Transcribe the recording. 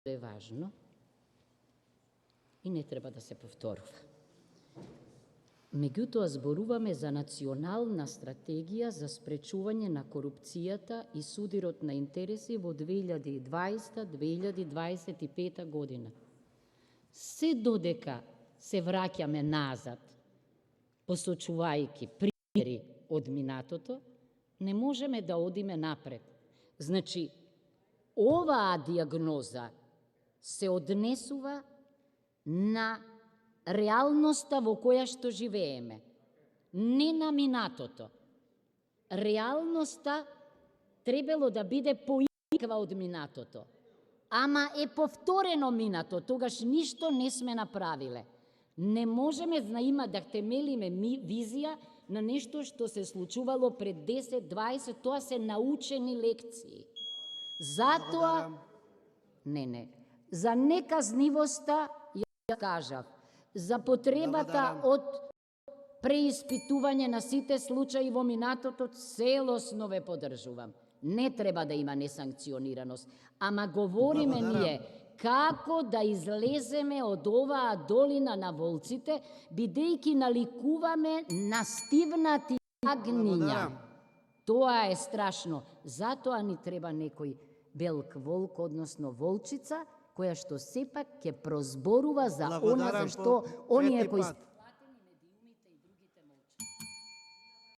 е важно и не треба да се повторува. Меѓутоа, зборуваме за национална стратегија за спречување на корупцијата и судирот на интереси во 2020-2025 година. Се додека се враќаме назад, посочувајќи примери од минатото, не можеме да одиме напред. Значи, оваа диагноза се однесува на реалноста во која што живееме, не на минатото. Реалноста требало да биде поинаква од минатото, ама е повторено минато, тогаш ништо не сме направиле. Не можеме да темелиме визија на нешто што се случувало пред 10-20, тоа се научени лекции. Затоа, за неказнивоста ја кажав, за потребата од преиспитување на сите случаи во минатото, целосно ве поддржувам. Не треба да има несанкционираност, ама говориме ние како да излеземе од оваа долина на волците, бидејќи наликуваме настивнати јагниња. Тоа е страшно. Затоа ни треба некој белк волк, односно волчица, која што сепак ќе прозборува за она за што оние кои